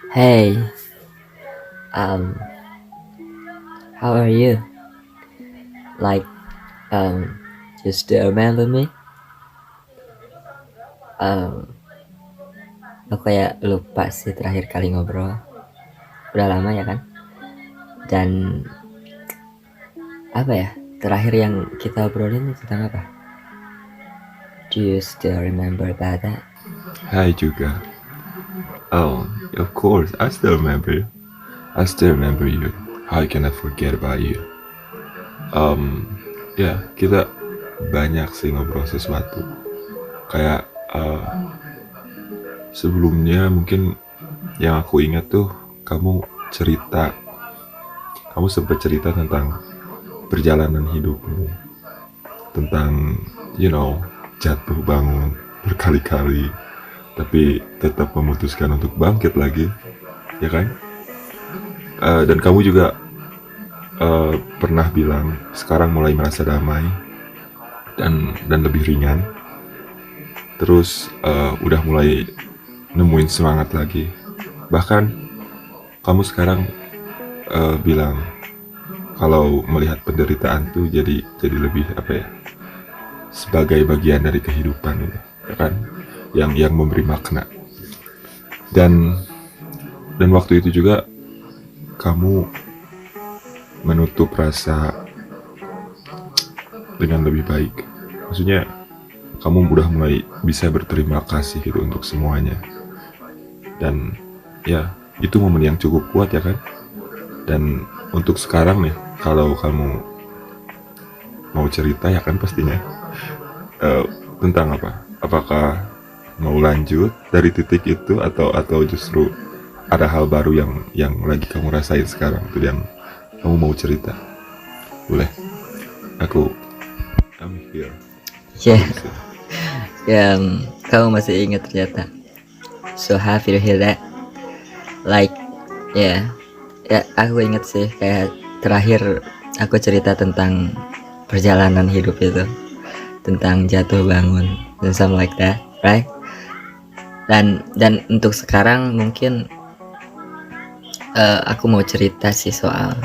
Hey, um, how are you? Like, um, you still remember me? Um, aku kayak lupa sih terakhir kali ngobrol. Udah lama ya kan? Dan apa ya? Terakhir yang kita obrolin tentang apa? Do you still remember about that? Hai juga. Oh, of course, I still remember you. I still remember you. How can I forget about you? Ya, kita banyak sih ngobrol sesuatu. Kayak sebelumnya mungkin yang aku ingat tuh kamu cerita, kamu sempat cerita tentang perjalanan hidupmu, tentang jatuh bangun berkali-kali, tapi tetap memutuskan untuk bangkit lagi, ya kan? Dan kamu juga pernah bilang sekarang mulai merasa damai dan lebih ringan. Terus udah mulai nemuin semangat lagi. Bahkan kamu sekarang bilang kalau melihat penderitaan tuh jadi lebih apa ya? Sebagai bagian dari kehidupan gitu, ya kan? Yang memberi makna. Dan waktu itu juga kamu menutup rasa dengan lebih baik. Maksudnya kamu udah mulai bisa berterima kasih gitu untuk semuanya. Dan ya, itu momen yang cukup kuat ya kan. Dan untuk sekarang nih, kalau kamu mau cerita ya kan pastinya eh, tentang apa? Apakah mau lanjut dari titik itu atau justru ada hal baru yang lagi kamu rasain sekarang tuh yang kamu mau cerita? Boleh, aku I'm here, Yeah, aku di sini. kamu masih ingat ternyata. So happy to hear that. Like, yeah, ya aku ingat sih kayak terakhir aku cerita tentang perjalanan hidup itu, tentang jatuh bangun dan something like that, right? Dan untuk sekarang mungkin aku mau cerita sih soal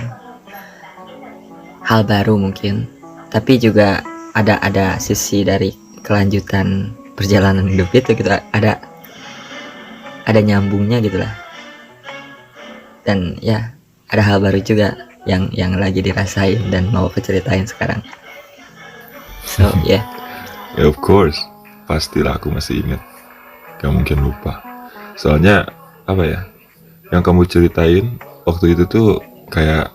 hal baru mungkin, tapi juga ada sisi dari kelanjutan perjalanan hidup itu gitu, ada nyambungnya gitu lah. Dan ya ada hal baru juga yang lagi dirasain dan mau aku ceritain sekarang. So yeah. Ya of course, pastilah aku masih ingat. Gak mungkin lupa. Soalnya apa ya? Yang kamu ceritain waktu itu tuh kayak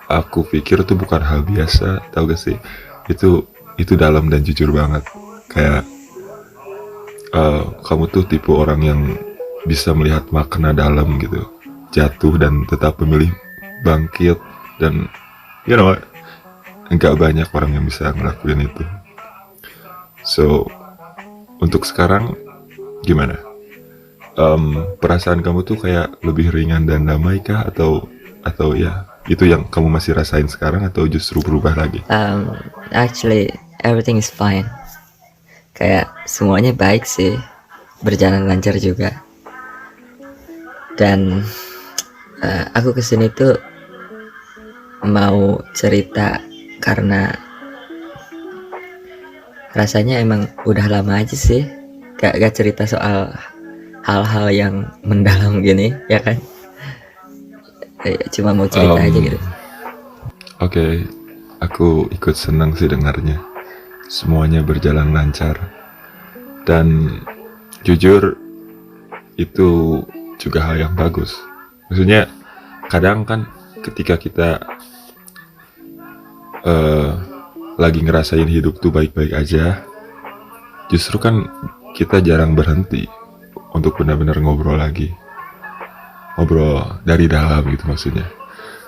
aku pikir tuh bukan hal biasa, tau gak sih? Itu dalam dan jujur banget. Kayak kamu tuh tipe orang yang bisa melihat makna dalam gitu. Jatuh dan tetap memilih bangkit dan you know enggak banyak orang yang bisa ngelakuin itu. So untuk sekarang gimana? Perasaan kamu tuh kayak lebih ringan dan damai kah atau ya itu yang kamu masih rasain sekarang atau justru berubah lagi? Actually everything is fine. Kayak semuanya baik sih, berjalan lancar juga. Dan aku kesini tuh mau cerita karena rasanya emang udah lama aja sih gak cerita soal hal-hal yang mendalam gini ya kan. Cuma mau cerita aja gitu. Oke, aku ikut senang sih dengarnya. Semuanya berjalan lancar dan jujur itu juga hal yang bagus. Maksudnya kadang kan ketika kita eh, lagi ngerasain hidup tuh baik-baik aja, justru kan kita jarang berhenti untuk benar-benar ngobrol lagi, ngobrol dari dalam gitu maksudnya.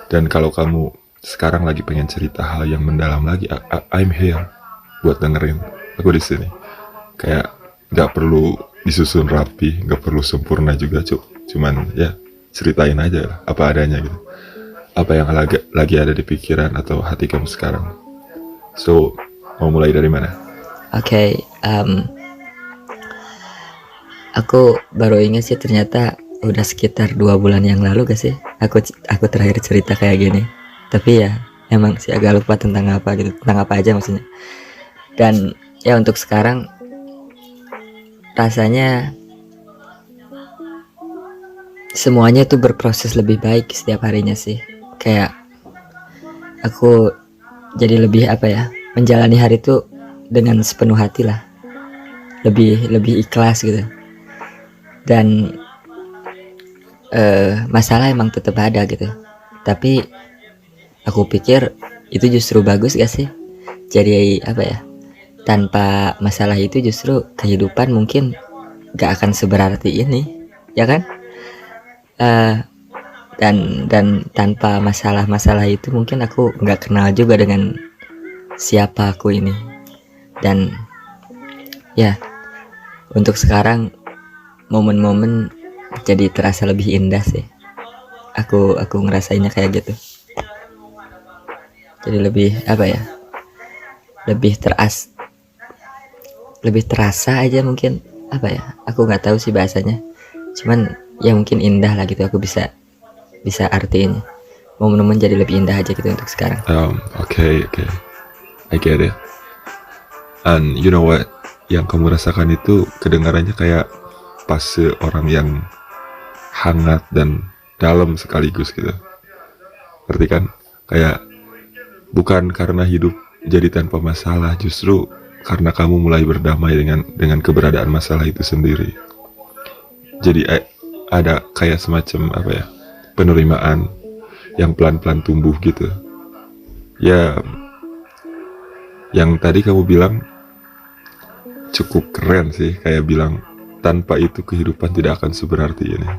Dan kalau kamu sekarang lagi pengen cerita hal yang mendalam lagi, I'm here buat dengerin. Aku di sini. Kayak nggak perlu disusun rapi, nggak perlu sempurna juga, cuman ya ceritain aja lah, apa adanya gitu. Apa yang lagi ada di pikiran atau hati kamu sekarang. So, mau mulai dari mana? Oke, aku baru ingat sih ternyata udah sekitar 2 bulan yang lalu gak sih aku terakhir cerita kayak gini. Tapi ya emang sih agak lupa tentang apa gitu, tentang apa aja maksudnya. Dan ya untuk sekarang rasanya semuanya tuh berproses lebih baik setiap harinya sih. Kayak aku jadi lebih apa ya, menjalani hari tuh dengan sepenuh hati lah, lebih ikhlas gitu. Dan masalah emang tetap ada gitu, tapi aku pikir itu justru bagus gak sih. Jadi apa ya, tanpa masalah itu justru kehidupan mungkin gak akan seberarti ini, ya kan. Eh, dan tanpa masalah-masalah itu mungkin aku nggak kenal juga dengan siapa aku ini. Dan ya untuk sekarang momen-momen jadi terasa lebih indah sih. Aku ngerasainnya kayak gitu. Jadi lebih apa ya, lebih terasa aja mungkin, apa ya, aku nggak tahu sih bahasanya, cuman ya mungkin indah lah gitu. Aku bisa artiin momen-momen jadi lebih indah aja gitu untuk sekarang. Okay, I get it. And you know what, yang kamu rasakan itu kedengarannya kayak fase orang yang hangat dan dalam sekaligus gitu. Ngerti kan? Kayak bukan karena hidup jadi tanpa masalah, justru karena kamu mulai berdamai dengan keberadaan masalah itu sendiri. Jadi ada kayak semacam apa ya, penerimaan yang pelan-pelan tumbuh gitu. Ya, yang tadi kamu bilang cukup keren sih, kayak bilang tanpa itu kehidupan tidak akan seberarti ini.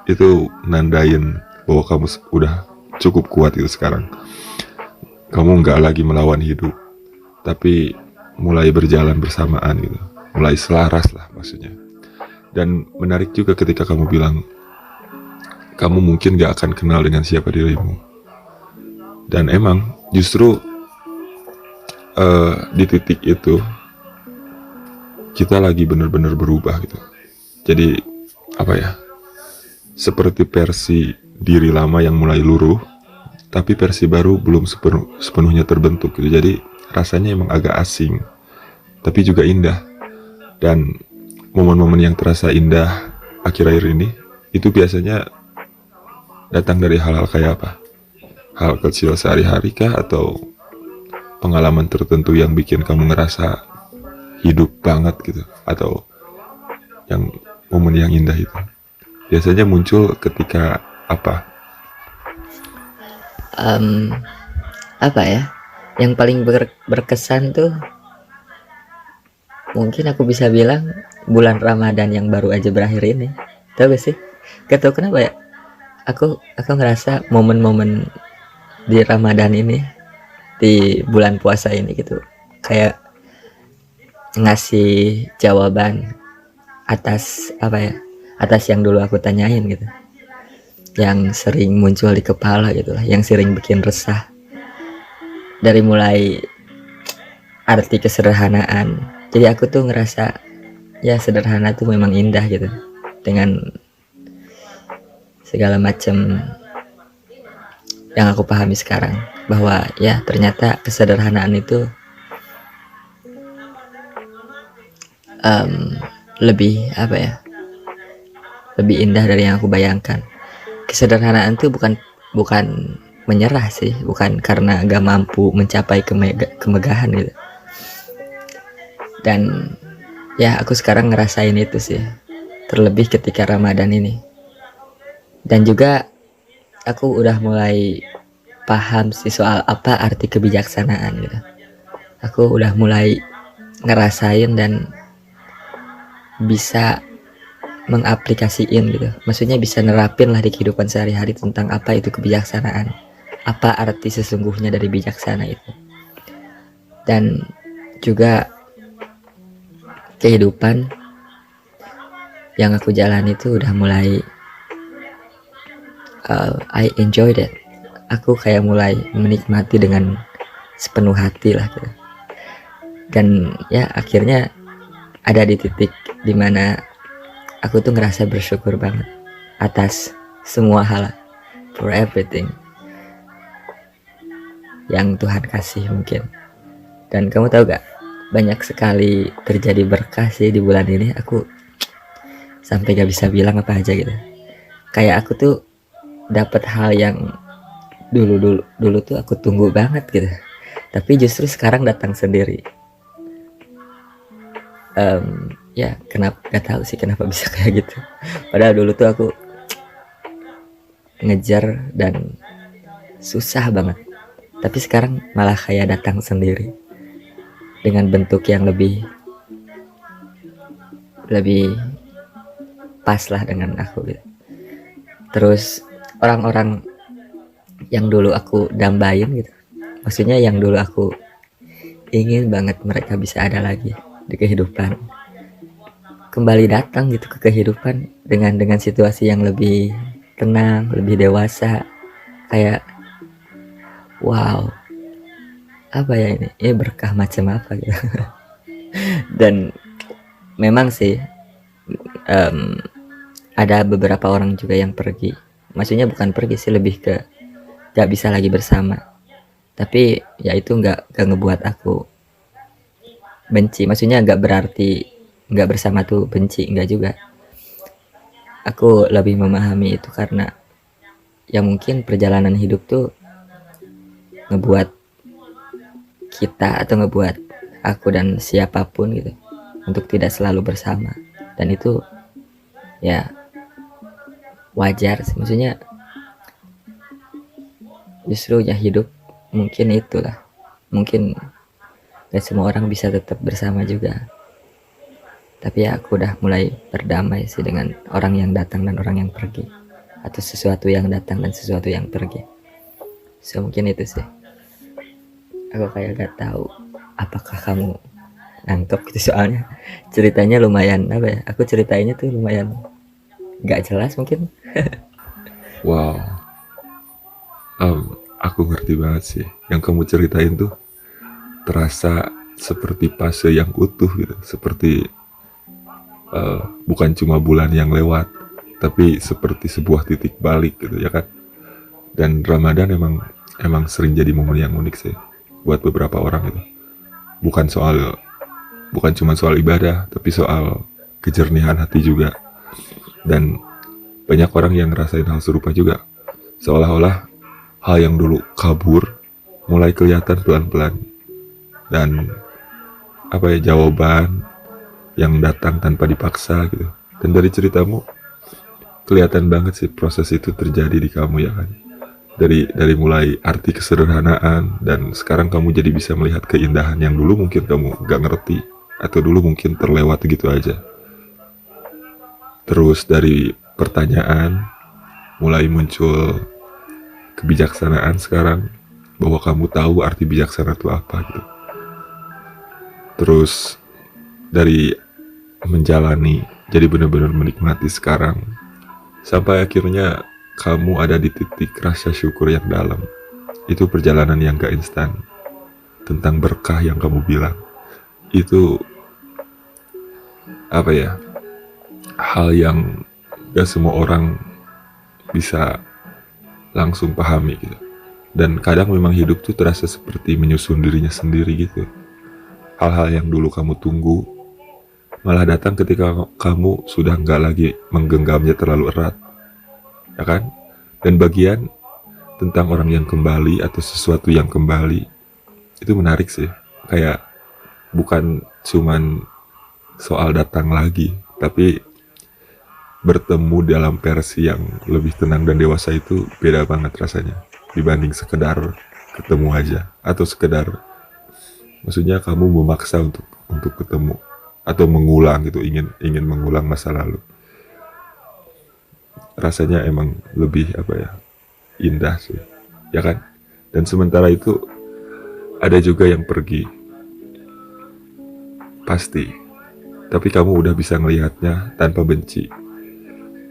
Itu nandain bahwa kamu udah cukup kuat itu sekarang. Kamu nggak lagi melawan hidup, tapi mulai berjalan bersamaan gitu, mulai selaras lah maksudnya. Dan menarik juga ketika kamu bilang kamu mungkin gak akan kenal dengan siapa dirimu. Dan emang justru di titik itu kita lagi benar-benar berubah gitu. Jadi apa ya, seperti versi diri lama yang mulai luruh, tapi versi baru belum sepenuhnya terbentuk gitu. Jadi rasanya emang agak asing, tapi juga indah. Dan momen-momen yang terasa indah akhir-akhir ini itu biasanya datang dari hal-hal kayak apa? Hal kecil sehari-hari kah, atau pengalaman tertentu yang bikin kamu ngerasa hidup banget gitu, atau yang momen yang indah itu biasanya muncul ketika apa? Apa ya, yang paling berkesan tuh mungkin aku bisa bilang bulan Ramadan yang baru aja berakhir ini. Tahu gak sih? Gak tau kenapa ya, aku ngerasa momen-momen di Ramadan ini, di bulan puasa ini gitu, kayak ngasih jawaban atas apa ya, atas yang dulu aku tanyain gitu, yang sering muncul di kepala gitu lah, yang sering bikin resah. Dari mulai arti kesederhanaan, jadi aku tuh ngerasa ya sederhana tuh memang indah gitu, dengan segala macam yang aku pahami sekarang, bahwa ya ternyata kesederhanaan itu lebih apa ya, lebih indah dari yang aku bayangkan. Kesederhanaan itu bukan menyerah sih, bukan karena gak mampu mencapai kemegahan gitu. Dan ya aku sekarang ngerasain itu sih, terlebih ketika Ramadan ini. Dan juga aku udah mulai paham sih soal apa arti kebijaksanaan gitu. Aku udah mulai ngerasain dan bisa mengaplikasiin gitu, maksudnya bisa nerapin lah di kehidupan sehari-hari tentang apa itu kebijaksanaan, apa arti sesungguhnya dari bijaksana itu. Dan juga kehidupan yang aku jalani itu udah mulai I enjoyed it. Aku kayak mulai menikmati dengan sepenuh hati lah gitu. Dan ya akhirnya ada di titik dimana aku tuh ngerasa bersyukur banget. atas semua hal, for everything yang Tuhan kasih mungkin. Dan kamu tahu gak, banyak sekali terjadi berkah sih di bulan ini. Aku sampai gak bisa bilang apa aja gitu. Kayak aku tuh dapat hal yang dulu tuh aku tunggu banget gitu, tapi justru sekarang datang sendiri. Ya kenapa, gak tahu sih kenapa bisa kayak gitu. Padahal dulu tuh aku ngejar dan susah banget, tapi sekarang malah kayak datang sendiri dengan bentuk yang lebih pas lah dengan aku gitu. Terus orang-orang yang dulu aku dambain gitu, maksudnya yang dulu aku ingin banget mereka bisa ada lagi di kehidupan, kembali datang gitu ke kehidupan dengan situasi yang lebih tenang, lebih dewasa. Kayak wow, apa ya ini berkah macam apa gitu. Dan memang sih ada beberapa orang juga yang pergi, maksudnya bukan pergi sih, lebih ke gak bisa lagi bersama. Tapi ya itu gak ngebuat aku benci, maksudnya gak berarti gak bersama tuh benci, enggak juga. Aku lebih memahami itu karena ya mungkin perjalanan hidup tuh ngebuat kita atau ngebuat aku dan siapapun gitu untuk tidak selalu bersama. Dan itu ya wajar sih, maksudnya justru ya hidup mungkin itulah, mungkin gak semua orang bisa tetap bersama juga. Tapi ya aku udah mulai berdamai sih dengan orang yang datang dan orang yang pergi, atau sesuatu yang datang dan sesuatu yang pergi. So mungkin itu sih. Aku kayak gak tahu apakah kamu nangkep gitu, soalnya ceritanya lumayan apa ya, aku ceritainnya tuh lumayan gak jelas mungkin. Wow, aku ngerti banget sih. Yang kamu ceritain tuh terasa seperti fase yang utuh gitu, seperti bukan cuma bulan yang lewat, tapi seperti sebuah titik balik gitu ya kan. Dan Ramadan emang sering jadi momen yang unik sih buat beberapa orang gitu. Bukan cuma soal ibadah, tapi soal kejernihan hati juga. Dan banyak orang yang ngerasain hal serupa juga, seolah-olah hal yang dulu kabur mulai kelihatan pelan-pelan. Dan apa ya, jawaban yang datang tanpa dipaksa gitu. Dan dari ceritamu kelihatan banget sih proses itu terjadi di kamu ya kan. Dari mulai arti kesederhanaan, dan sekarang kamu jadi bisa melihat keindahan yang dulu mungkin kamu gak ngerti, atau dulu mungkin terlewat gitu aja. Terus dari pertanyaan mulai muncul kebijaksanaan sekarang, bahwa kamu tahu arti bijaksana itu apa gitu. Terus dari menjalani, jadi benar-benar menikmati sekarang, sampai akhirnya kamu ada di titik rasa syukur yang dalam. Itu perjalanan yang gak instan. Tentang berkah yang kamu bilang, itu apa ya, hal yang gak semua orang bisa langsung pahami gitu. Dan kadang memang hidup tuh terasa seperti menyusun dirinya sendiri gitu. Hal-hal yang dulu kamu tunggu malah datang ketika kamu sudah nggak lagi menggenggamnya terlalu erat, ya kan? Dan bagian tentang orang yang kembali atau sesuatu yang kembali itu menarik sih. Kayak bukan cuman soal datang lagi, tapi bertemu dalam versi yang lebih tenang dan dewasa. Itu beda banget rasanya dibanding sekedar ketemu aja, atau sekedar, maksudnya kamu memaksa untuk ketemu atau mengulang gitu, ingin mengulang masa lalu. Rasanya emang lebih apa ya, indah sih, ya kan? Dan sementara itu ada juga yang pergi, pasti. Tapi kamu udah bisa ngelihatnya tanpa benci.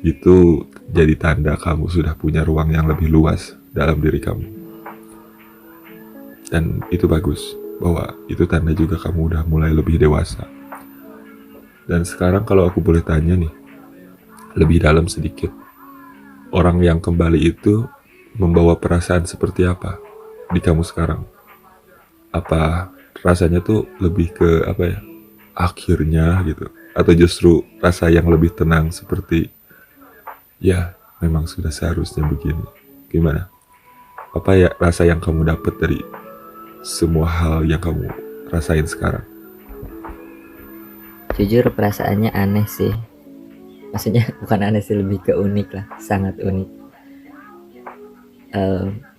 Itu jadi tanda kamu sudah punya ruang yang lebih luas dalam diri kamu. Dan itu bagus, bahwa itu tanda juga kamu udah mulai lebih dewasa. Dan sekarang kalau aku boleh tanya nih, lebih dalam sedikit, orang yang kembali itu membawa perasaan seperti apa di kamu sekarang? Apa rasanya tuh lebih ke apa ya? Akhirnya gitu, atau justru rasa yang lebih tenang seperti ya memang sudah seharusnya begini. Gimana? Apa ya rasa yang kamu dapat dari semua hal yang kamu rasain sekarang? Jujur perasaannya aneh sih. Maksudnya bukan aneh sih, lebih ke unik lah, sangat unik.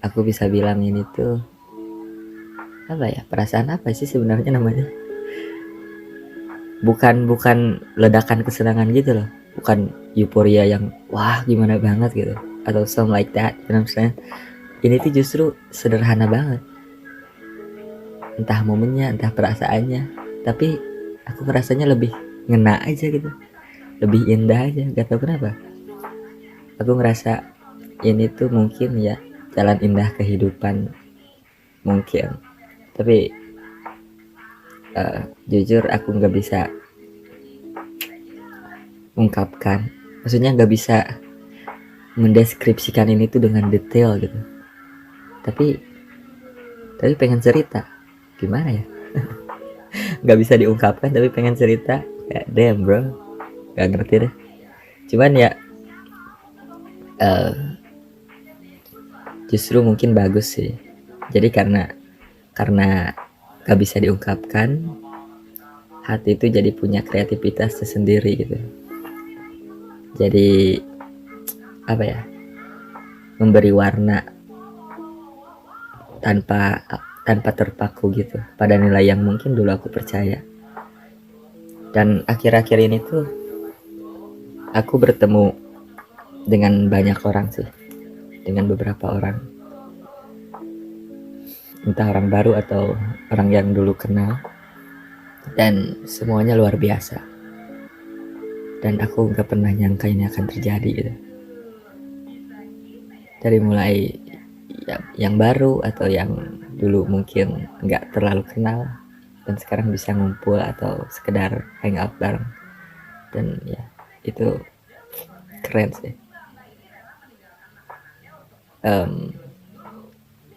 Aku bisa bilang ini tuh apa ya, perasaan apa sih sebenarnya namanya? Bukan ledakan kesenangan gitu loh, bukan euforia yang wah gimana banget gitu, atau something like that, you know what I'm saying? Ini tuh justru sederhana banget, entah momennya, entah perasaannya, tapi aku ngerasanya lebih ngena aja gitu, lebih indah aja, gak tau kenapa. Aku ngerasa ini tuh mungkin ya jalan indah kehidupan mungkin, tapi jujur aku nggak bisa ungkapkan, maksudnya nggak bisa mendeskripsikan ini tuh dengan detail gitu, tapi pengen cerita, gimana ya, nggak bisa diungkapkan tapi pengen cerita, kayak damn bro, nggak ngerti deh. Cuman ya justru mungkin bagus sih, jadi karena gak bisa diungkapkan, hati itu jadi punya kreativitas tersendiri gitu, jadi apa ya, memberi warna tanpa terpaku gitu pada nilai yang mungkin dulu aku percaya. Dan akhir-akhir ini tuh aku bertemu dengan banyak orang sih, dengan beberapa orang, entah orang baru atau orang yang dulu kenal, dan semuanya luar biasa, dan aku gak pernah nyangka ini akan terjadi gitu. Dari mulai yang baru atau yang dulu mungkin gak terlalu kenal, dan sekarang bisa ngumpul atau sekedar hangout bareng, dan ya itu keren sih.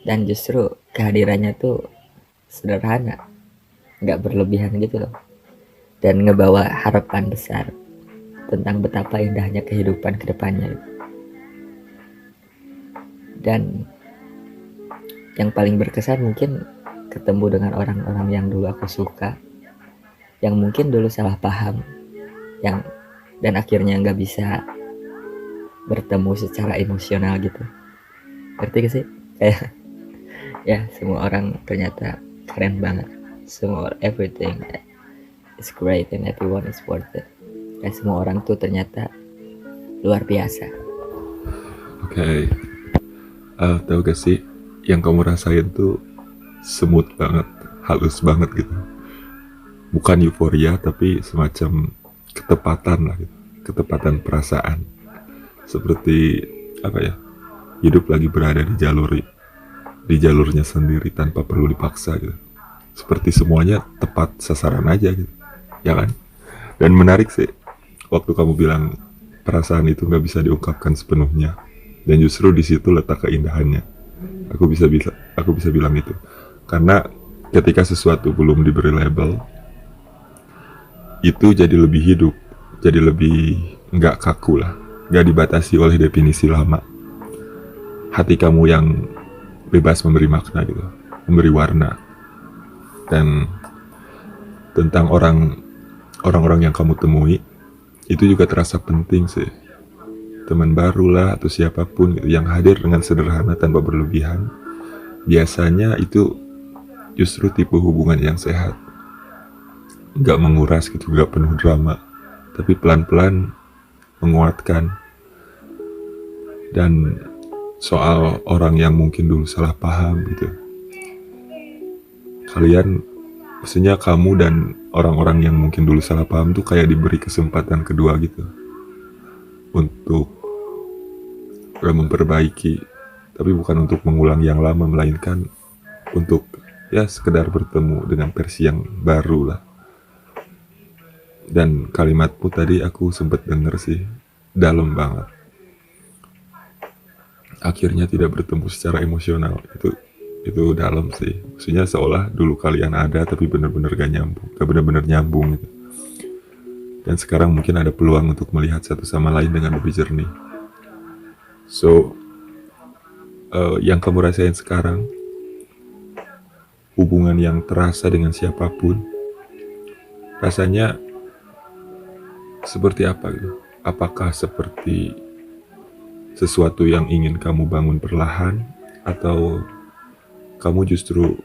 Dan justru kehadirannya tuh sederhana, nggak berlebihan gitu loh, dan ngebawa harapan besar tentang betapa indahnya kehidupan kedepannya. Dan yang paling berkesan mungkin ketemu dengan orang-orang yang dulu aku suka, yang mungkin dulu salah paham, dan akhirnya nggak bisa bertemu secara emosional gitu. Ngerti gak sih? Kayak ya semua orang ternyata keren banget, semua everything is great and everyone is worth it. Kayak semua orang tuh ternyata luar biasa. Oke. Tahu gak sih yang kamu rasain tuh smooth banget, halus banget gitu. Bukan euforia tapi semacam ketepatan lah gitu. Ketepatan perasaan. Seperti apa ya? Hidup lagi berada di jalurnya sendiri tanpa perlu dipaksa gitu. Seperti semuanya tepat sasaran aja gitu. Ya kan? Dan menarik sih waktu kamu bilang perasaan itu nggak bisa diungkapkan sepenuhnya, dan justru di situ letak keindahannya. Aku bisa bilang itu karena ketika sesuatu belum diberi label, itu jadi lebih hidup, jadi lebih nggak kaku lah, nggak dibatasi oleh definisi lama. Hati kamu yang bebas memberi makna gitu, memberi warna. Dan tentang orang-orang yang kamu temui, itu juga terasa penting sih. Teman baru lah atau siapapun gitu, yang hadir dengan sederhana tanpa berlebihan, biasanya itu justru tipe hubungan yang sehat. Gak menguras gitu, gak penuh drama, tapi pelan-pelan menguatkan. Dan soal orang yang mungkin dulu salah paham gitu, kalian, maksudnya kamu dan orang-orang yang mungkin dulu salah paham tuh kayak diberi kesempatan kedua gitu untuk memperbaiki, tapi bukan untuk mengulang yang lama, melainkan untuk ya sekedar bertemu dengan versi yang baru lah. Dan kalimatmu tadi aku sempat denger sih, dalam banget. akhirnya tidak bertemu secara emosional. Itu dalam sih, maksudnya seolah dulu kalian ada tapi benar-benar gak nyambung, gak benar-benar nyambung gitu. Dan sekarang mungkin ada peluang untuk melihat satu sama lain dengan lebih jernih. So yang kamu rasain sekarang, hubungan yang terasa dengan siapapun, rasanya seperti apa gitu? Apakah seperti sesuatu yang ingin kamu bangun perlahan, atau kamu justru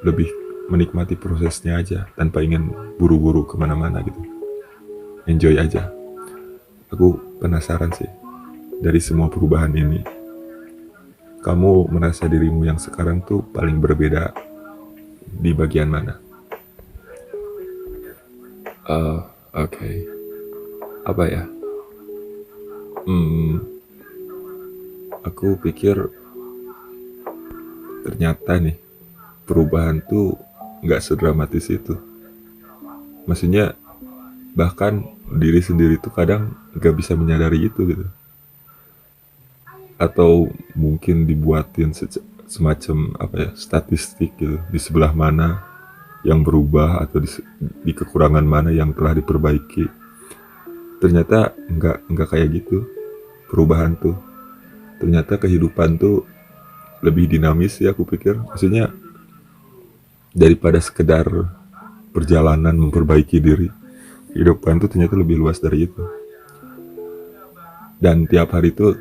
lebih menikmati prosesnya aja tanpa ingin buru-buru kemana-mana gitu? Enjoy aja. Aku penasaran sih, dari semua perubahan ini, kamu merasa dirimu yang sekarang tuh paling berbeda di bagian mana? Oke. Apa ya? Aku pikir ternyata nih perubahan tuh nggak sedramatis itu. Maksudnya bahkan diri sendiri tuh kadang nggak bisa menyadari itu gitu. Atau mungkin dibuatin semacam apa ya, statistik gitu, di sebelah mana yang berubah atau di kekurangan mana yang telah diperbaiki. Ternyata nggak kayak gitu perubahan tuh. Ternyata kehidupan tuh lebih dinamis ya, aku pikir. Maksudnya daripada sekedar perjalanan memperbaiki diri, kehidupan tuh ternyata lebih luas dari itu. Dan tiap hari itu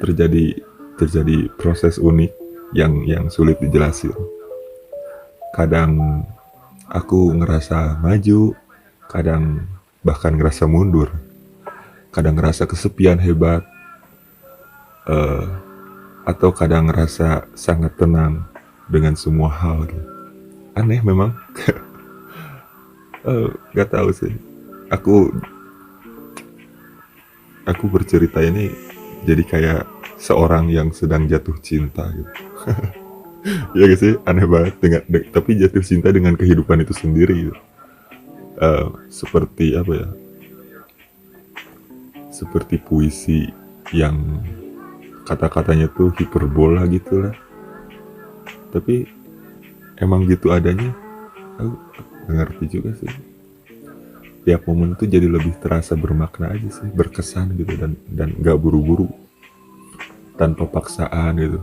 terjadi proses unik yang sulit dijelasin. Kadang aku ngerasa maju, kadang bahkan ngerasa mundur, kadang ngerasa kesepian hebat, atau kadang ngerasa sangat tenang dengan semua hal gitu. Aneh memang. Gak tahu sih. Aku bercerita ini jadi kayak seorang yang sedang jatuh cinta gitu. Ya gak sih, aneh banget tapi jatuh cinta dengan kehidupan itu sendiri gitu. Seperti apa ya? Seperti puisi yang kata-katanya tuh hiperbola gitu lah. Tapi emang gitu adanya. Aku gak ngerti juga sih. Tiap momen tuh jadi lebih terasa bermakna aja sih, berkesan gitu, dan gak buru-buru, tanpa paksaan gitu.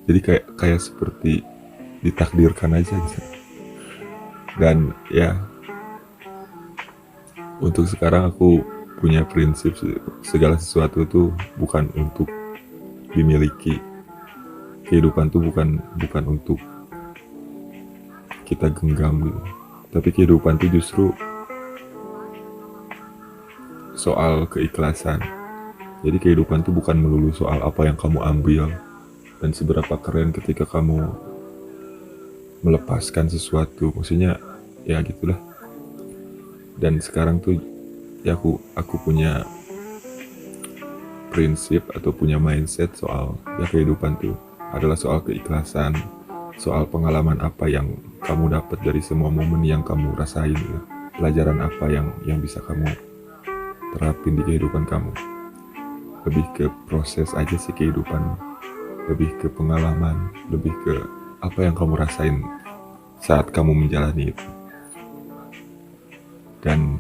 Jadi kayak seperti ditakdirkan aja gitu. Dan ya, untuk sekarang aku punya prinsip, segala sesuatu tuh bukan untuk dimiliki. Kehidupan tuh bukan untuk kita genggam gitu. Tapi kehidupan tuh justru soal keikhlasan. Jadi kehidupan tuh bukan melulu soal apa yang kamu ambil dan seberapa keren ketika kamu melepaskan sesuatu. Maksudnya ya gitulah. Dan sekarang tuh ya aku punya prinsip atau punya mindset soal ya kehidupan tuh adalah soal keikhlasan, soal pengalaman apa yang kamu dapat dari semua momen yang kamu rasain ya. Pelajaran apa yang bisa kamu terapin di kehidupan kamu. Lebih ke proses aja sih kehidupan, lebih ke pengalaman, lebih ke apa yang kamu rasain saat kamu menjalani itu. Dan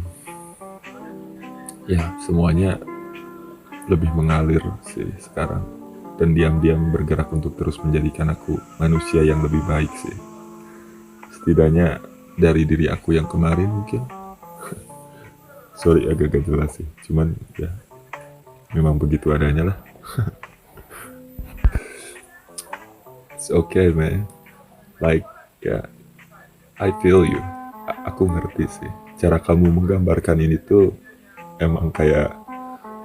ya semuanya lebih mengalir sih sekarang, dan diam-diam bergerak untuk terus menjadikan aku manusia yang lebih baik sih. Setidaknya dari diri aku yang kemarin mungkin. Sorry agak gak jelas sih, cuman ya memang begitu adanya lah. It's okay man, like ya, I feel you. Aku ngerti sih, cara kamu menggambarkan ini tuh emang kayak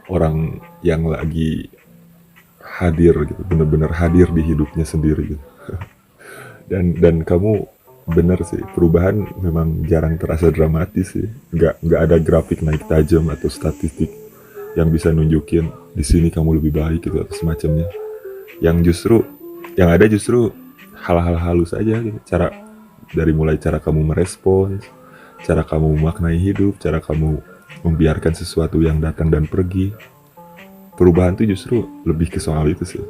orang yang lagi hadir gitu, bener-bener hadir di hidupnya sendiri gitu. Dan kamu bener sih, perubahan memang jarang terasa dramatis sih. Nggak ada grafik naik tajam atau statistik yang bisa nunjukin di sini kamu lebih baik gitu atau semacamnya. Yang ada justru hal-hal halus aja gitu. Dari mulai cara kamu merespons, cara kamu memaknai hidup, cara kamu membiarkan sesuatu yang datang dan pergi. Perubahan tuh justru lebih ke soal itu sih.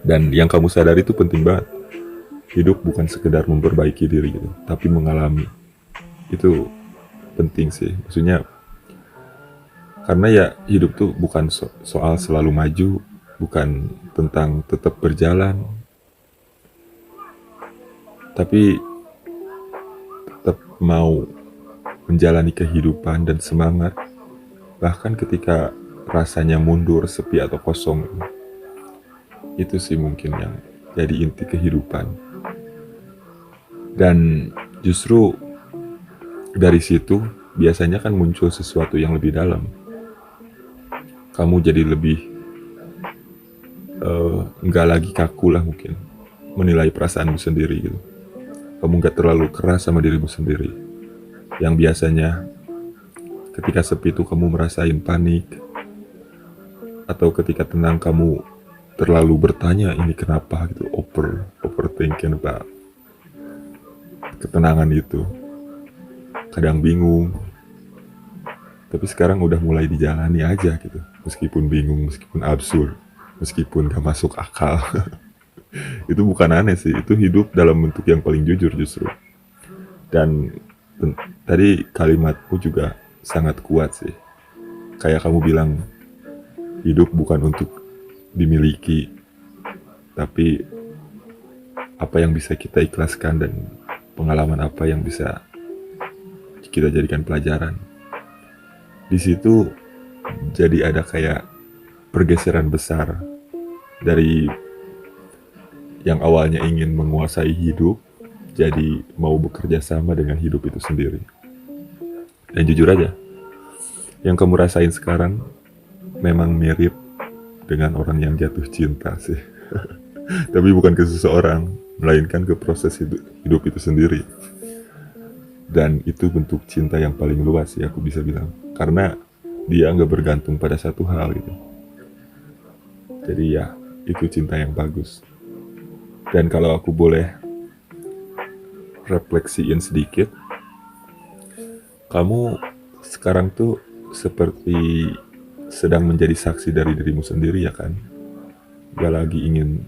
Dan yang kamu sadari itu penting banget. Hidup bukan sekedar memperbaiki diri gitu, tapi mengalami. Itu penting sih. Maksudnya karena ya hidup tuh bukan soal selalu maju, bukan tentang tetap berjalan, tapi tetap mau menjalani kehidupan dan semangat bahkan ketika rasanya mundur, sepi atau kosong. Itu sih mungkin yang jadi inti kehidupan. Dan justru dari situ biasanya kan muncul sesuatu yang lebih dalam. Kamu jadi lebih nggak lagi kaku lah mungkin menilai perasaanmu sendiri gitu. Kamu nggak terlalu keras sama dirimu sendiri. Yang biasanya ketika sepi itu kamu merasain panik, atau ketika tenang kamu terlalu bertanya ini kenapa gitu, overthinking about ketenangan itu. Kadang bingung, tapi sekarang udah mulai dijalani aja gitu. Meskipun bingung, meskipun absurd, meskipun gak masuk akal. Itu bukan aneh sih, itu hidup dalam bentuk yang paling jujur justru. Dan tadi kalimatmu juga sangat kuat sih. Kayak kamu bilang, hidup bukan untuk dimiliki, tapi apa yang bisa kita ikhlaskan dan pengalaman apa yang bisa kita jadikan pelajaran. Di situ jadi ada kayak pergeseran besar dari yang awalnya ingin menguasai hidup jadi mau bekerja sama dengan hidup itu sendiri. Dan jujur aja, yang kamu rasain sekarang memang mirip dengan orang yang jatuh cinta sih. Tapi bukan ke seseorang, melainkan ke proses hidup itu sendiri. Dan itu bentuk cinta yang paling luas ya aku bisa bilang. Karena dia nggak bergantung pada satu hal gitu. Jadi ya, itu cinta yang bagus. Dan kalau aku boleh refleksiin sedikit, kamu sekarang tuh seperti sedang menjadi saksi dari dirimu sendiri ya kan. Gak lagi ingin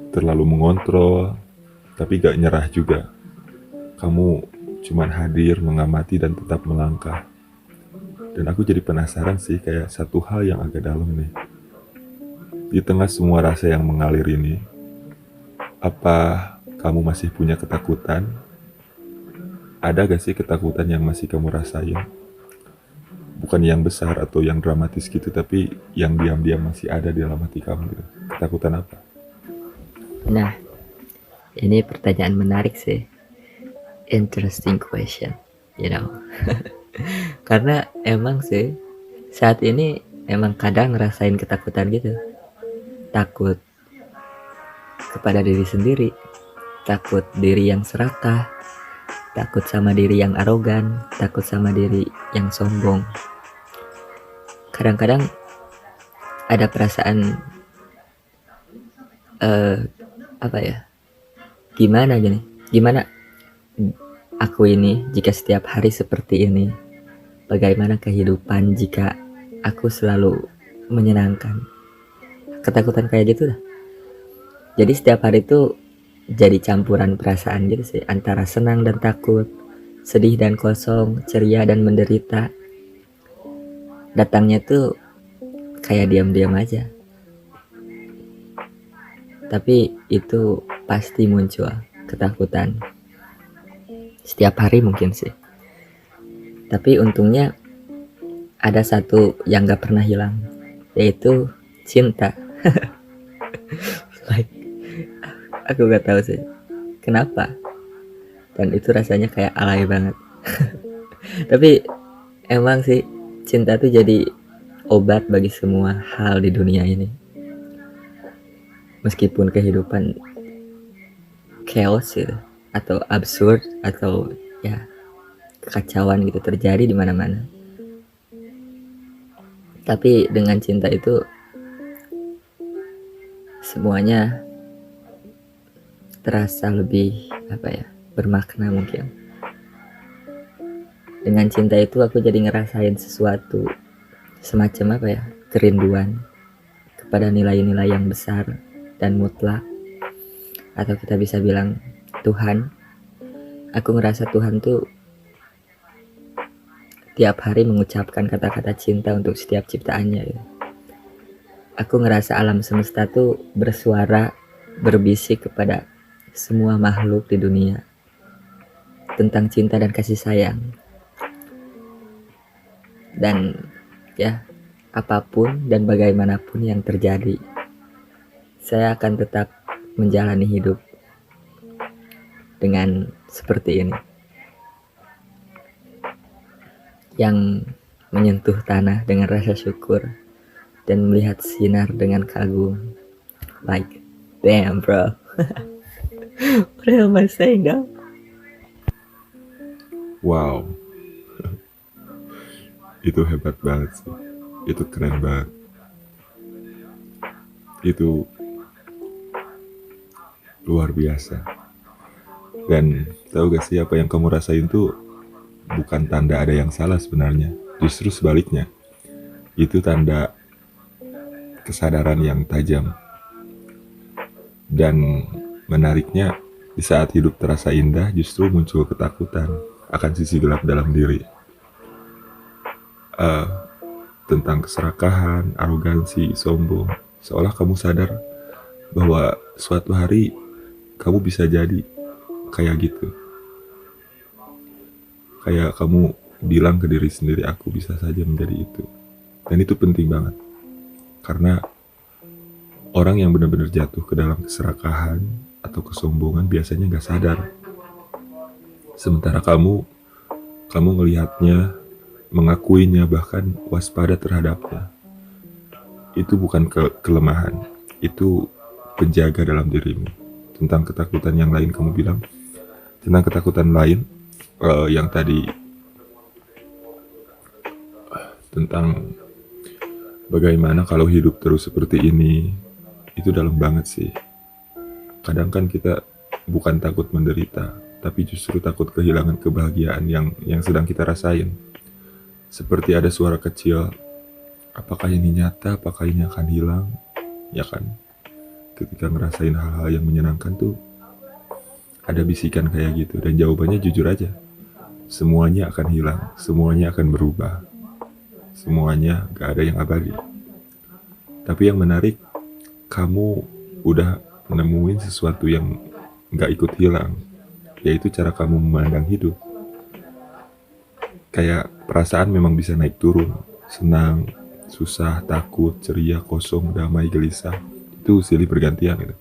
terlalu mengontrol, tapi gak nyerah juga. Kamu cuman hadir, mengamati, dan tetap melangkah. Dan aku jadi penasaran sih, kayak satu hal yang agak dalam nih. Di tengah semua rasa yang mengalir ini, apa kamu masih punya ketakutan? Ada gak sih ketakutan yang masih kamu rasain? Bukan yang besar atau yang dramatis gitu, tapi yang diam-diam masih ada di dalam hati kamu gitu. Ketakutan apa? Nah, ini pertanyaan menarik sih. Interesting question, you know. Karena emang sih saat ini emang kadang ngerasain ketakutan gitu. Takut kepada diri sendiri, takut diri yang serakah, takut sama diri yang arogan, takut sama diri yang sombong. Kadang-kadang ada perasaan apa ya? Gimana aku ini jika setiap hari seperti ini? Bagaimana kehidupan jika aku selalu menyenangkan? Ketakutan kayak gitu lah. Jadi setiap hari itu jadi campuran perasaan gitu sih, antara senang dan takut, sedih dan kosong, ceria dan menderita. Datangnya tuh kayak diam-diam aja. Tapi itu pasti muncul ketakutan. Setiap hari mungkin sih. Tapi untungnya ada satu yang gak pernah hilang, yaitu cinta. Like, aku gak tahu sih kenapa. Dan itu rasanya kayak alay banget. Tapi emang sih cinta tuh jadi obat bagi semua hal di dunia ini. Meskipun kehidupan chaos gitu, atau absurd, atau ya kekacauan gitu terjadi di mana-mana. Tapi dengan cinta itu semuanya terasa lebih bermakna mungkin. Dengan cinta itu aku jadi ngerasain sesuatu semacam kerinduan kepada nilai-nilai yang besar, dan mutlak, atau kita bisa bilang Tuhan. Aku ngerasa Tuhan tuh tiap hari mengucapkan kata-kata cinta untuk setiap ciptaannya gitu. Aku ngerasa alam semesta tuh bersuara, berbisik kepada semua makhluk di dunia tentang cinta dan kasih sayang. Dan ya, apapun dan bagaimanapun yang terjadi, saya akan tetap menjalani hidup dengan seperti ini, yang menyentuh tanah dengan rasa syukur dan melihat sinar dengan kagum. Like, damn bro. What am I saying now? Wow, itu hebat banget sih. Itu keren banget. Itu luar biasa. Dan tahu gak sih, apa yang kamu rasain tuh bukan tanda ada yang salah sebenarnya. Justru sebaliknya. Itu tanda kesadaran yang tajam. Dan menariknya, di saat hidup terasa indah, justru muncul ketakutan akan sisi gelap dalam diri. Tentang keserakahan, arogansi, sombong. Seolah kamu sadar bahwa suatu hari kamu bisa jadi kayak gitu. Kayak kamu bilang ke diri sendiri, aku bisa saja menjadi itu. Dan itu penting banget. Karena orang yang benar-benar jatuh ke dalam keserakahan atau kesombongan biasanya gak sadar. Sementara kamu ngelihatnya, mengakuinya, bahkan waspada terhadapnya. Itu bukan kelemahan, itu penjaga dalam dirimu. Tentang ketakutan yang lain kamu bilang, tentang ketakutan lain yang tadi tentang bagaimana kalau hidup terus seperti ini, itu dalam banget sih. Kadang kan kita bukan takut menderita, tapi justru takut kehilangan kebahagiaan yang sedang kita rasain. Seperti ada suara kecil, apakah ini nyata, apakah ini akan hilang, ya kan? Ketika ngerasain hal-hal yang menyenangkan tuh, ada bisikan kayak gitu, dan jawabannya jujur aja. Semuanya akan hilang, semuanya akan berubah. Semuanya gak ada yang abadi. Tapi yang menarik, kamu udah menemuin sesuatu yang gak ikut hilang, yaitu cara kamu memandang hidup. Kayak perasaan memang bisa naik turun, senang, susah, takut, ceria, kosong, damai, gelisah. Itu silih bergantian gitu.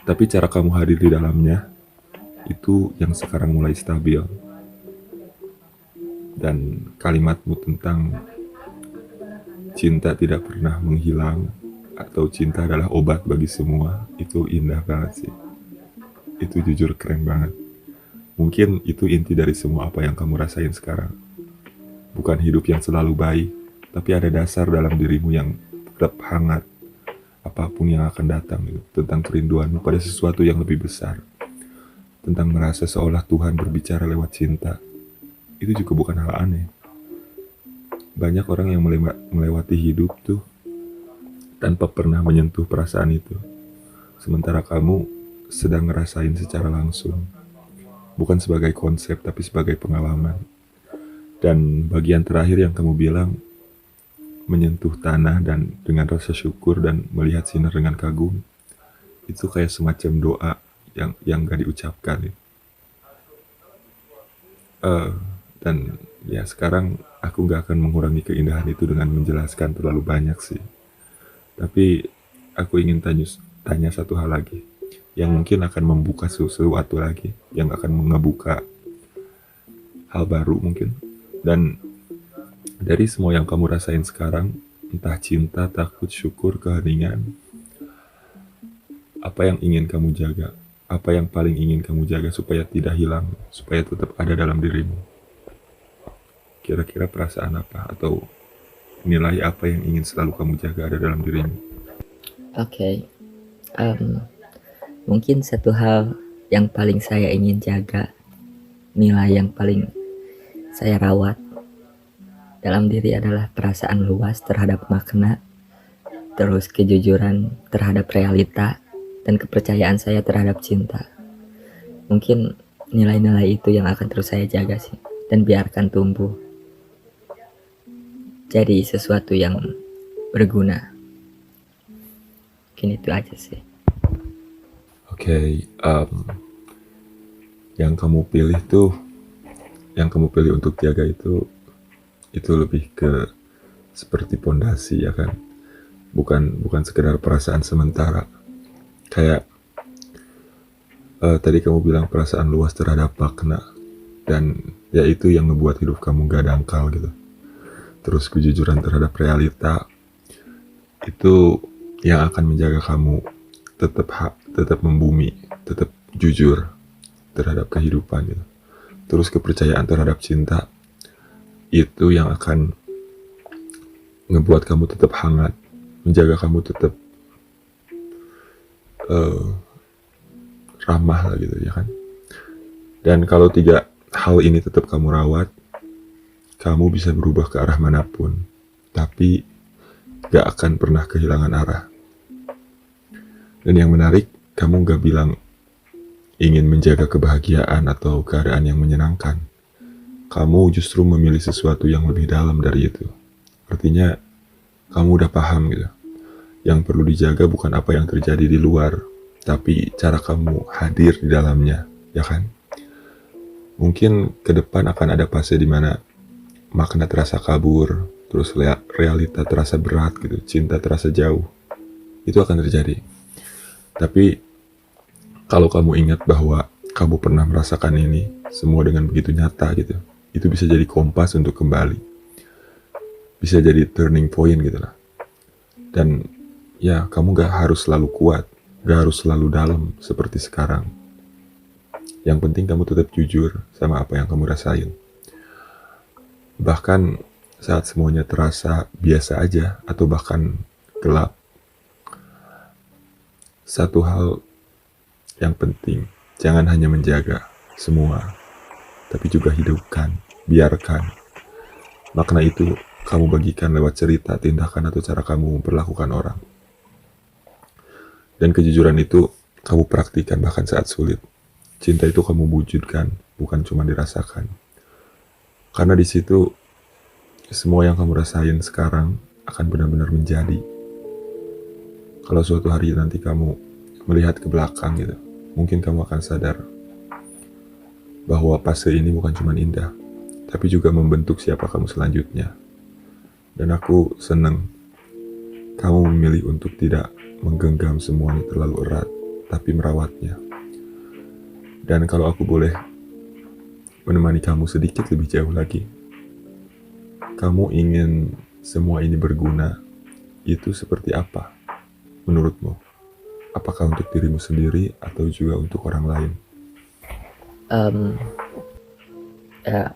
Tapi cara kamu hadir di dalamnya, itu yang sekarang mulai stabil. Dan kalimatmu tentang cinta tidak pernah menghilang, atau cinta adalah obat bagi semua, itu indah banget sih. Itu jujur keren banget. Mungkin itu inti dari semua apa yang kamu rasain sekarang. Bukan hidup yang selalu baik, tapi ada dasar dalam dirimu yang tetap hangat. Apapun yang akan datang gitu. Tentang kerinduanmu pada sesuatu yang lebih besar. Tentang merasa seolah Tuhan berbicara lewat cinta. Itu juga bukan hal aneh. Banyak orang yang melewati hidup tuh tanpa pernah menyentuh perasaan itu. Sementara kamu sedang ngerasain secara langsung. Bukan sebagai konsep, tapi sebagai pengalaman. Dan bagian terakhir yang kamu bilang, menyentuh tanah dan dengan rasa syukur dan melihat sinar dengan kagum, itu kayak semacam doa yang gak diucapkan. Dan ya sekarang aku gak akan mengurangi keindahan itu dengan menjelaskan terlalu banyak sih. Tapi aku ingin tanya satu hal lagi, yang mungkin akan membuka sesuatu lagi, yang akan ngebuka hal baru mungkin. Dan dari semua yang kamu rasain sekarang, entah cinta, takut, syukur, keheningan, apa yang ingin kamu jaga? Apa yang paling ingin kamu jaga supaya tidak hilang, supaya tetap ada dalam dirimu? Kira-kira perasaan apa atau nilai apa yang ingin selalu kamu jaga ada dalam dirimu? Oke. Mungkin satu hal yang paling saya ingin jaga, nilai yang paling saya rawat dalam diri adalah perasaan luas terhadap makna terus kejujuran terhadap realita, dan kepercayaan saya terhadap cinta. Mungkin nilai-nilai itu yang akan terus saya jaga sih, dan biarkan tumbuh jadi sesuatu yang berguna. Mungkin itu aja sih. Oke, yang kamu pilih tuh, yang kamu pilih untuk jaga itu lebih ke seperti pondasi ya kan, bukan sekedar perasaan sementara. Kayak tadi kamu bilang perasaan luas terhadap makna, dan ya itu yang ngebuat hidup kamu gak dangkal gitu. Terus kejujuran terhadap realita itu yang akan menjaga kamu tetap membumi, tetap jujur terhadap kehidupan gitu. Terus kepercayaan terhadap cinta itu yang akan ngebuat kamu tetap hangat, menjaga kamu tetap ramah lah gitu ya kan. Dan kalau 3 hal ini tetap kamu rawat, kamu bisa berubah ke arah manapun, tapi gak akan pernah kehilangan arah. Dan yang menarik, kamu gak bilang ingin menjaga kebahagiaan atau keadaan yang menyenangkan. Kamu justru memilih sesuatu yang lebih dalam dari itu. Artinya, kamu udah paham gitu. Yang perlu dijaga bukan apa yang terjadi di luar, tapi cara kamu hadir di dalamnya, ya kan? Mungkin ke depan akan ada fase di mana makna terasa kabur, terus realita terasa berat gitu, cinta terasa jauh. Itu akan terjadi. Tapi kalau kamu ingat bahwa kamu pernah merasakan ini semua dengan begitu nyata gitu, itu bisa jadi kompas untuk kembali. Bisa jadi turning point gitu lah. Dan ya, kamu gak harus selalu kuat, gak harus selalu dalam seperti sekarang. Yang penting kamu tetap jujur sama apa yang kamu rasain. Bahkan saat semuanya terasa biasa aja atau bahkan gelap, satu hal yang penting, jangan hanya menjaga semua, tapi juga hidupkan, biarkan. Makna itu kamu bagikan lewat cerita, tindakan, atau cara kamu memperlakukan orang. Dan kejujuran itu kamu praktikan bahkan saat sulit. Cinta itu kamu wujudkan, bukan cuma dirasakan. Karena di situ semua yang kamu rasain sekarang akan benar-benar menjadi. Kalau suatu hari nanti kamu melihat ke belakang gitu, mungkin kamu akan sadar bahwa fase ini bukan cuma indah, tapi juga membentuk siapa kamu selanjutnya. Dan aku senang kamu memilih untuk tidak menggenggam semuanya terlalu erat, tapi merawatnya. Dan kalau aku boleh menemani kamu sedikit lebih jauh lagi, kamu ingin semua ini berguna, itu seperti apa menurutmu? Apakah untuk dirimu sendiri atau juga untuk orang lain? Ya,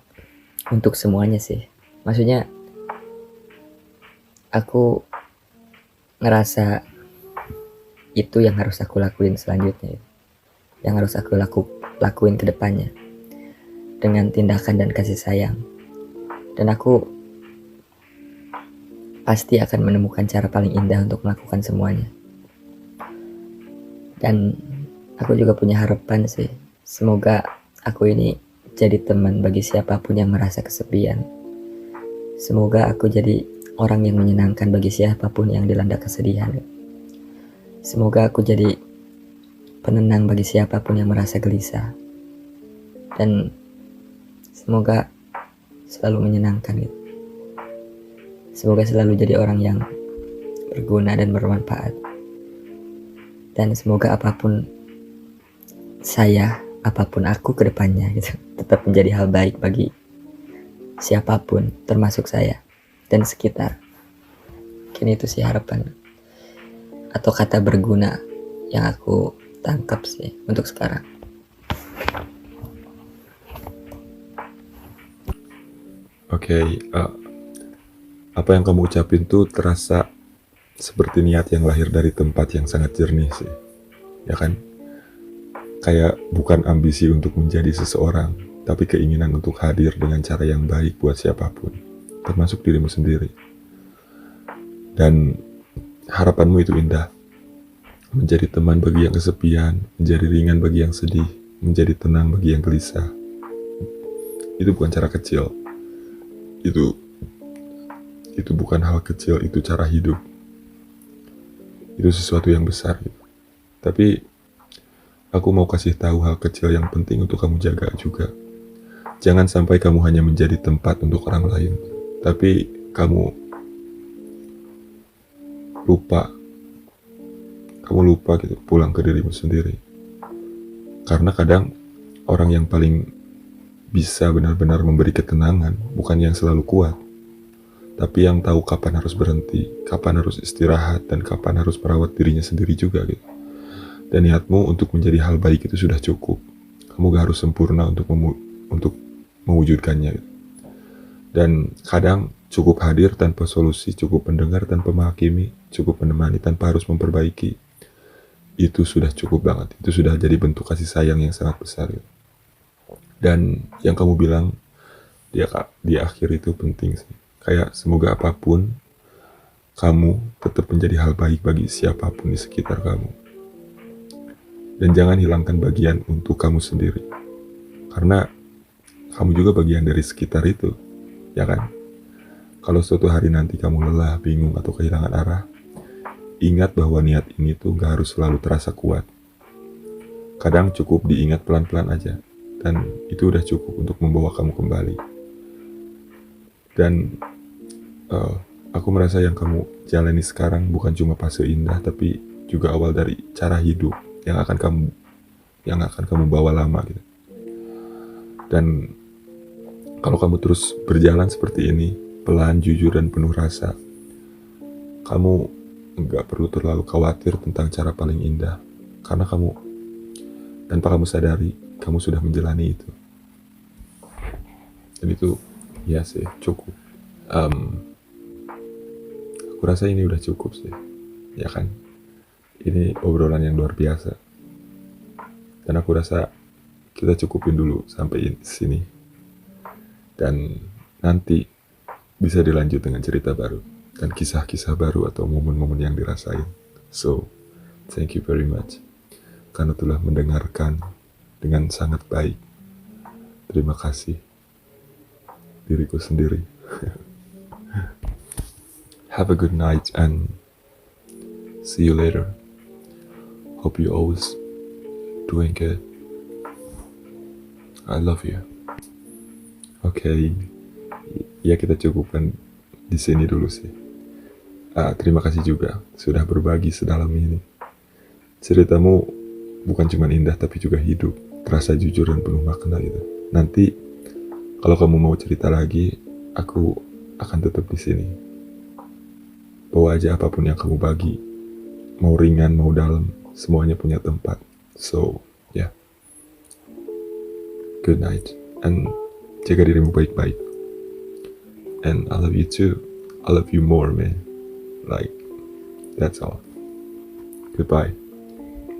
untuk semuanya sih. Maksudnya aku ngerasa itu yang harus aku lakuin selanjutnya, yang harus aku lakuin ke depannya dengan tindakan dan kasih sayang. Dan aku pasti akan menemukan cara paling indah untuk melakukan semuanya. Dan aku juga punya harapan sih, semoga aku ini jadi teman bagi siapapun yang merasa kesepian. Semoga aku jadi orang yang menyenangkan bagi siapapun yang dilanda kesedihan. Semoga aku jadi penenang bagi siapapun yang merasa gelisah. Dan semoga selalu menyenangkan gitu. Semoga selalu jadi orang yang berguna dan bermanfaat. Dan semoga apapun apapun aku ke depannya gitu, tetap menjadi hal baik bagi siapapun, termasuk saya dan sekitar. Mungkin itu sih harapan atau kata berguna yang aku tangkap sih untuk sekarang. Oke, apa yang kamu ucapin tuh terasa seperti niat yang lahir dari tempat yang sangat jernih sih, ya kan? Kayak bukan ambisi untuk menjadi seseorang, tapi keinginan untuk hadir dengan cara yang baik buat siapapun, termasuk dirimu sendiri. Dan harapanmu itu indah. Menjadi teman bagi yang kesepian, menjadi ringan bagi yang sedih, menjadi tenang bagi yang gelisah. Itu bukan cara kecil. Itu bukan hal kecil, itu cara hidup. Itu sesuatu yang besar gitu. Tapi aku mau kasih tahu hal kecil yang penting untuk kamu jaga juga. Jangan sampai kamu hanya menjadi tempat untuk orang lain, tapi kamu lupa gitu pulang ke dirimu sendiri. Karena kadang orang yang paling bisa benar-benar memberi ketenangan bukan yang selalu kuat, tapi yang tahu kapan harus berhenti, kapan harus istirahat, dan kapan harus merawat dirinya sendiri juga gitu. Dan niatmu untuk menjadi hal baik itu sudah cukup. Kamu gak harus sempurna untuk mewujudkannya gitu. Dan kadang cukup hadir tanpa solusi, cukup mendengar tanpa menghakimi, cukup menemani tanpa harus memperbaiki. Itu sudah cukup banget. Itu sudah jadi bentuk kasih sayang yang sangat besar gitu. Dan yang kamu bilang di akhir itu penting sih. Kayak semoga apapun, kamu tetap menjadi hal baik bagi siapapun di sekitar kamu. Dan jangan hilangkan bagian untuk kamu sendiri. Karena kamu juga bagian dari sekitar itu, ya kan? Kalau suatu hari nanti kamu lelah, bingung, atau kehilangan arah, ingat bahwa niat ini tuh gak harus selalu terasa kuat. Kadang cukup diingat pelan-pelan aja, dan itu udah cukup untuk membawa kamu kembali. Dan aku merasa yang kamu jalani sekarang bukan cuma fase indah, tapi juga awal dari cara hidup yang akan kamu bawa lama gitu. Dan kalau kamu terus berjalan seperti ini, pelan, jujur, dan penuh rasa, kamu nggak perlu terlalu khawatir tentang cara paling indah, karena tanpa kamu sadari, kamu sudah menjalani itu. Dan itu, ya sih, cukup. Aku rasa ini udah cukup sih, ya kan? Ini obrolan yang luar biasa. Dan aku rasa kita cukupin dulu sampai sini. Dan nanti bisa dilanjut dengan cerita baru dan kisah-kisah baru atau momen-momen yang dirasain. So, thank you very much karena telah mendengarkan dengan sangat baik. Terima kasih diriku sendiri. Have a good night and see you later. Hope you always doing good. I love you. Oke, ya kita cukupkan di sini dulu sih. Terima kasih juga sudah berbagi sedalam ini. Ceritamu bukan cuma indah tapi juga hidup, terasa jujur dan penuh makna gitu. Nanti kalau kamu mau cerita lagi, aku akan tetap di sini. Bawa aja apapun yang kamu bagi, mau ringan mau dalam, semuanya punya tempat. So, yeah. Good night and jaga dirimu baik-baik. And I love you too. I love you more, man. Like, that's all. Goodbye.